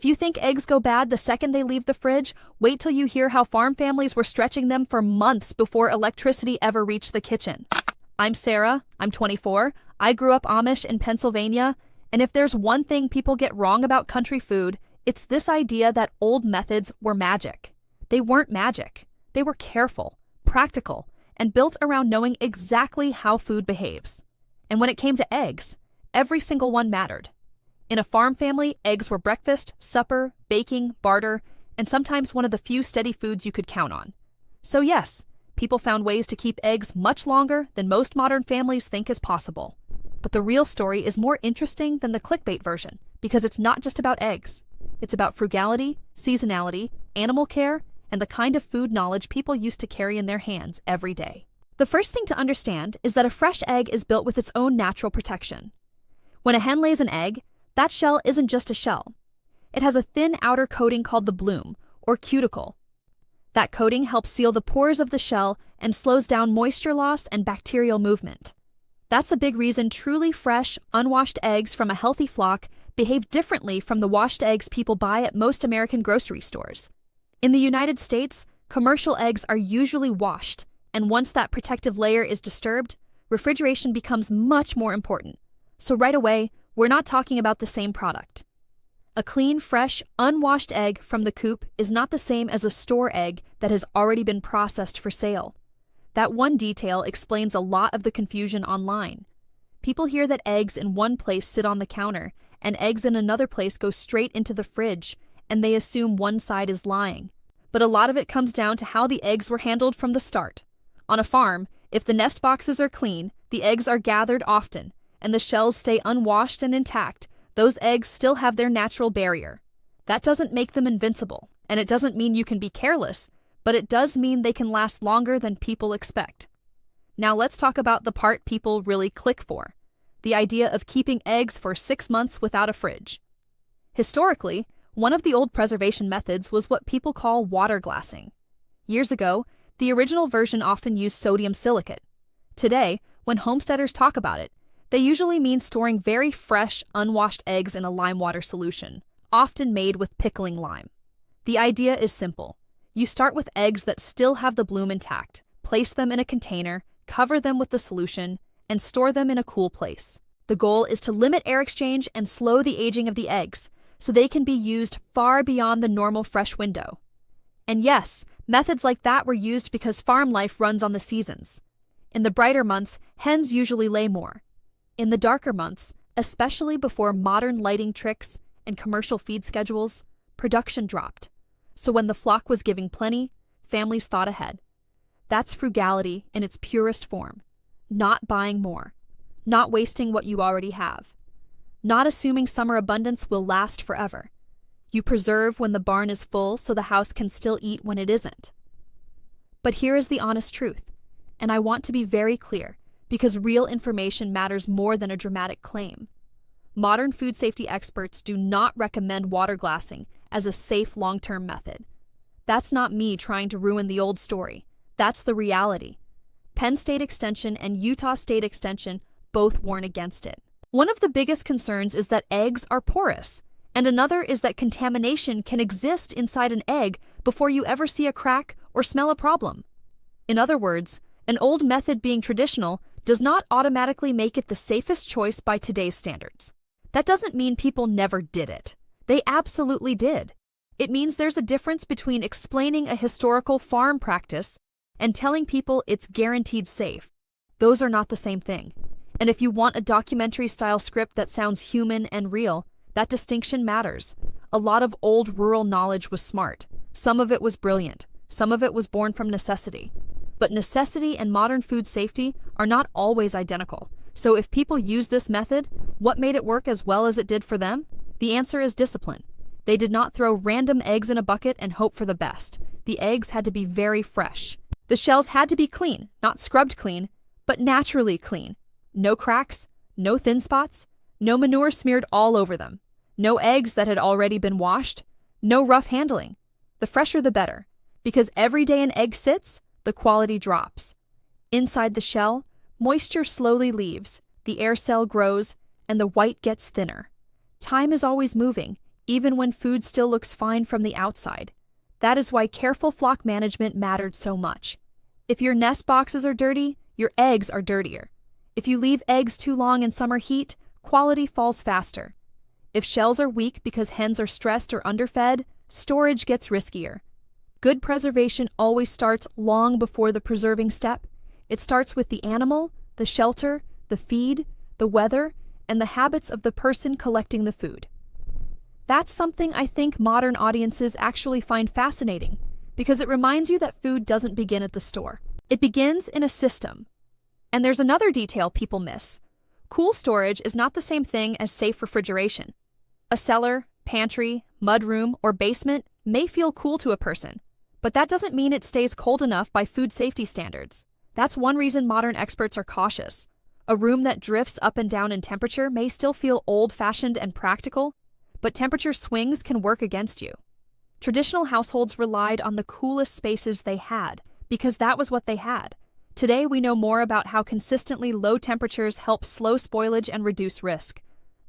If you think eggs go bad the second they leave the fridge, wait till you hear how farm families were stretching them for months before electricity ever reached the kitchen. I'm Sarah, I'm 24, I grew up Amish in Pennsylvania, and if there's one thing people get wrong about country food, it's this idea that old methods were magic. They weren't magic. They were careful, practical, and built around knowing exactly how food behaves. And when it came to eggs, every single one mattered. In a farm family, eggs were breakfast, supper, baking, barter, and sometimes one of the few steady foods you could count on. So yes, people found ways to keep eggs much longer than most modern families think is possible. But the real story is more interesting than the clickbait version, because it's not just about eggs. It's about frugality, seasonality, animal care, and the kind of food knowledge people used to carry in their hands every day. The first thing to understand is that a fresh egg is built with its own natural protection. When a hen lays an egg, that shell isn't just a shell. It has a thin outer coating called the bloom, or cuticle. That coating helps seal the pores of the shell and slows down moisture loss and bacterial movement. That's a big reason truly fresh, unwashed eggs from a healthy flock behave differently from the washed eggs people buy at most American grocery stores. In the United States, commercial eggs are usually washed, and once that protective layer is disturbed, refrigeration becomes much more important. So right away, we're not talking about the same product. A clean, fresh, unwashed egg from the coop is not the same as a store egg that has already been processed for sale. That one detail explains a lot of the confusion online. People hear that eggs in one place sit on the counter, and eggs in another place go straight into the fridge, and they assume one side is lying. But a lot of it comes down to how the eggs were handled from the start. On a farm, if the nest boxes are clean, the eggs are gathered often, and the shells stay unwashed and intact, those eggs still have their natural barrier. That doesn't make them invincible, and it doesn't mean you can be careless, but it does mean they can last longer than people expect. Now let's talk about the part people really click for, the idea of keeping eggs for 6 months without a fridge. Historically, one of the old preservation methods was what people call water glassing. Years ago, the original version often used sodium silicate. Today, when homesteaders talk about it, they usually mean storing very fresh, unwashed eggs in a lime water solution, often made with pickling lime. The idea is simple. You start with eggs that still have the bloom intact, place them in a container, cover them with the solution, and store them in a cool place. The goal is to limit air exchange and slow the aging of the eggs, so they can be used far beyond the normal fresh window. And yes, methods like that were used because farm life runs on the seasons. In the brighter months, hens usually lay more. In the darker months, especially before modern lighting tricks and commercial feed schedules, production dropped. So when the flock was giving plenty, families thought ahead. That's frugality in its purest form. Not buying more. Not wasting what you already have. Not assuming summer abundance will last forever. You preserve when the barn is full so the house can still eat when it isn't. But here is the honest truth, and I want to be very clear, because real information matters more than a dramatic claim. Modern food safety experts do not recommend water glassing as a safe long-term method. That's not me trying to ruin the old story. That's the reality. Penn State Extension and Utah State Extension both warn against it. One of the biggest concerns is that eggs are porous, and another is that contamination can exist inside an egg before you ever see a crack or smell a problem. In other words, an old method being traditional does not automatically make it the safest choice by today's standards. That doesn't mean people never did it. They absolutely did. It means there's a difference between explaining a historical farm practice and telling people it's guaranteed safe. Those are not the same thing. And if you want a documentary-style script that sounds human and real, that distinction matters. A lot of old rural knowledge was smart. Some of it was brilliant. Some of it was born from necessity. But necessity and modern food safety are not always identical. So if people use this method, what made it work as well as it did for them? The answer is discipline. They did not throw random eggs in a bucket and hope for the best. The eggs had to be very fresh. The shells had to be clean, not scrubbed clean, but naturally clean. No cracks, no thin spots, no manure smeared all over them, no eggs that had already been washed, no rough handling. The fresher the better, because every day an egg sits, the quality drops. Inside the shell, moisture slowly leaves, the air cell grows, and the white gets thinner. Time is always moving, even when food still looks fine from the outside. That is why careful flock management mattered so much. If your nest boxes are dirty, your eggs are dirtier. If you leave eggs too long in summer heat, quality falls faster. If shells are weak because hens are stressed or underfed, storage gets riskier. Good preservation always starts long before the preserving step. It starts with the animal, the shelter, the feed, the weather, and the habits of the person collecting the food. That's something I think modern audiences actually find fascinating, because it reminds you that food doesn't begin at the store. It begins in a system. And there's another detail people miss. Cool storage is not the same thing as safe refrigeration. A cellar, pantry, mudroom, or basement may feel cool to a person, but that doesn't mean it stays cold enough by food safety standards. That's one reason modern experts are cautious. A room that drifts up and down in temperature may still feel old-fashioned and practical, but temperature swings can work against you. Traditional households relied on the coolest spaces they had, because that was what they had. Today, we know more about how consistently low temperatures help slow spoilage and reduce risk.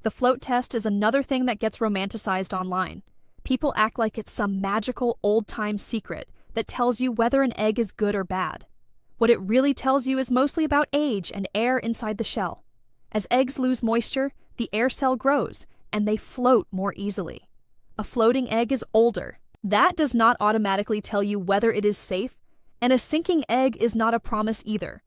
The float test is another thing that gets romanticized online. People act like it's some magical old-time secret that tells you whether an egg is good or bad. What it really tells you is mostly about age and air inside the shell. As eggs lose moisture, the air cell grows, and they float more easily. A floating egg is older. That does not automatically tell you whether it is safe, and a sinking egg is not a promise either.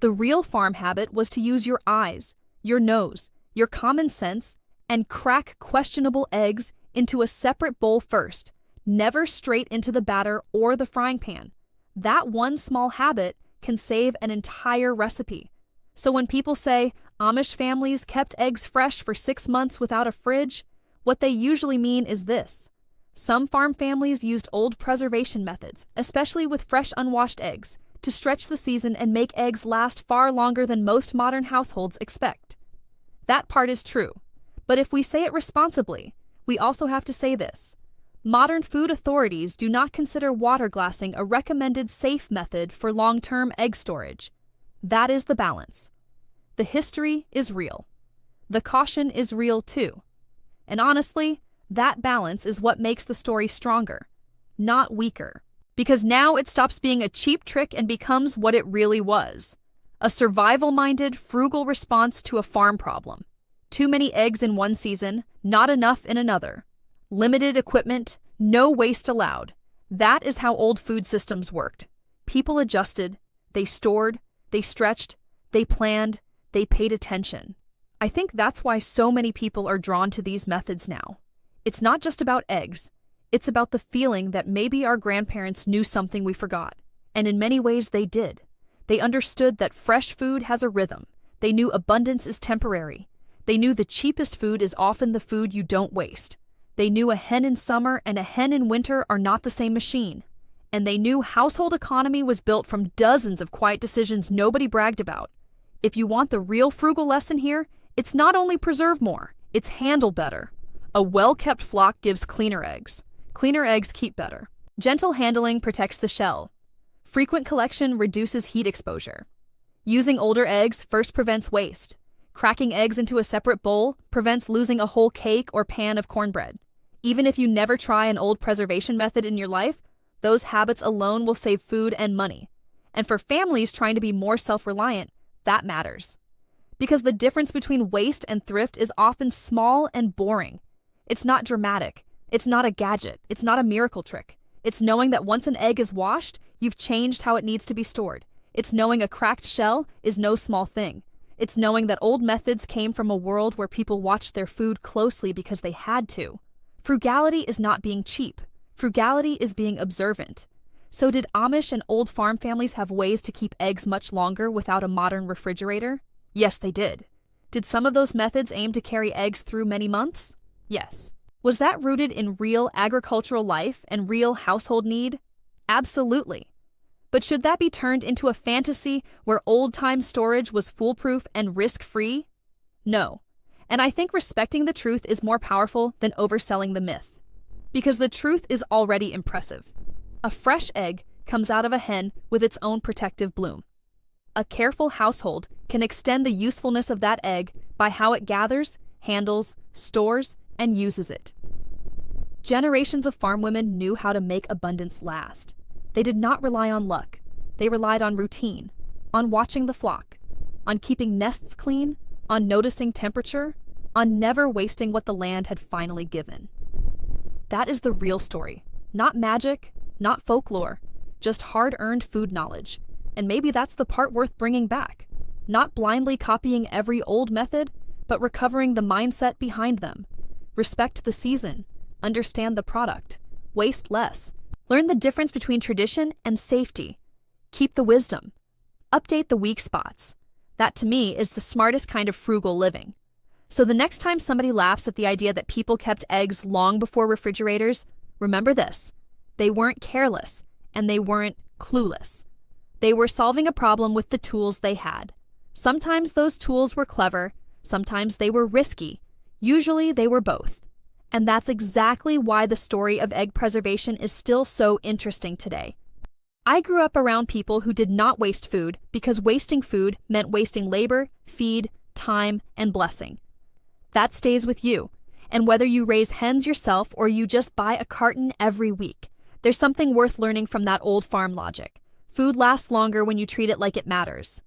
The real farm habit was to use your eyes, your nose, your common sense, and crack questionable eggs into a separate bowl first, never straight into the batter or the frying pan. That one small habit can save an entire recipe. So when people say Amish families kept eggs fresh for 6 months without a fridge, what they usually mean is this. Some farm families used old preservation methods, especially with fresh unwashed eggs, to stretch the season and make eggs last far longer than most modern households expect. That part is true, but if we say it responsibly, we also have to say this. Modern food authorities do not consider water glassing a recommended safe method for long-term egg storage. That is the balance. The history is real. The caution is real too. And honestly, that balance is what makes the story stronger, not weaker. Because now it stops being a cheap trick and becomes what it really was. A survival-minded, frugal response to a farm problem. Too many eggs in one season, not enough in another. Limited equipment, no waste allowed. That is how old food systems worked. People adjusted, they stored, they stretched, they planned, they paid attention. I think that's why so many people are drawn to these methods now. It's not just about eggs. It's about the feeling that maybe our grandparents knew something we forgot. And in many ways they did. They understood that fresh food has a rhythm. They knew abundance is temporary. They knew the cheapest food is often the food you don't waste. They knew a hen in summer and a hen in winter are not the same machine. And they knew household economy was built from dozens of quiet decisions nobody bragged about. If you want the real frugal lesson here, it's not only preserve more, it's handle better. A well-kept flock gives cleaner eggs. Cleaner eggs keep better. Gentle handling protects the shell. Frequent collection reduces heat exposure. Using older eggs first prevents waste. Cracking eggs into a separate bowl prevents losing a whole cake or pan of cornbread. Even if you never try an old preservation method in your life, those habits alone will save food and money. And for families trying to be more self-reliant, that matters. Because the difference between waste and thrift is often small and boring. It's not dramatic. It's not a gadget. It's not a miracle trick. It's knowing that once an egg is washed, you've changed how it needs to be stored. It's knowing a cracked shell is no small thing. It's knowing that old methods came from a world where people watched their food closely because they had to. Frugality is not being cheap. Frugality is being observant. So did Amish and old farm families have ways to keep eggs much longer without a modern refrigerator? Yes, they did. Did some of those methods aim to carry eggs through many months? Yes. Was that rooted in real agricultural life and real household need? Absolutely. But should that be turned into a fantasy where old-time storage was foolproof and risk-free? No. And I think respecting the truth is more powerful than overselling the myth. Because the truth is already impressive. A fresh egg comes out of a hen with its own protective bloom. A careful household can extend the usefulness of that egg by how it gathers, handles, stores, and uses it. Generations of farm women knew how to make abundance last. They did not rely on luck. They relied on routine, on watching the flock, on keeping nests clean, on noticing temperature, on never wasting what the land had finally given. That is the real story. Not magic, not folklore, just hard-earned food knowledge. And maybe that's the part worth bringing back. Not blindly copying every old method, but recovering the mindset behind them. Respect the season, understand the product, waste less. Learn the difference between tradition and safety. Keep the wisdom. Update the weak spots. That, to me, is the smartest kind of frugal living. So the next time somebody laughs at the idea that people kept eggs long before refrigerators, remember this. They weren't careless, and they weren't clueless. They were solving a problem with the tools they had. Sometimes those tools were clever, sometimes they were risky. Usually they were both. And that's exactly why the story of egg preservation is still so interesting today. I grew up around people who did not waste food because wasting food meant wasting labor, feed, time, and blessing. That stays with you. And whether you raise hens yourself or you just buy a carton every week, there's something worth learning from that old farm logic. Food lasts longer when you treat it like it matters.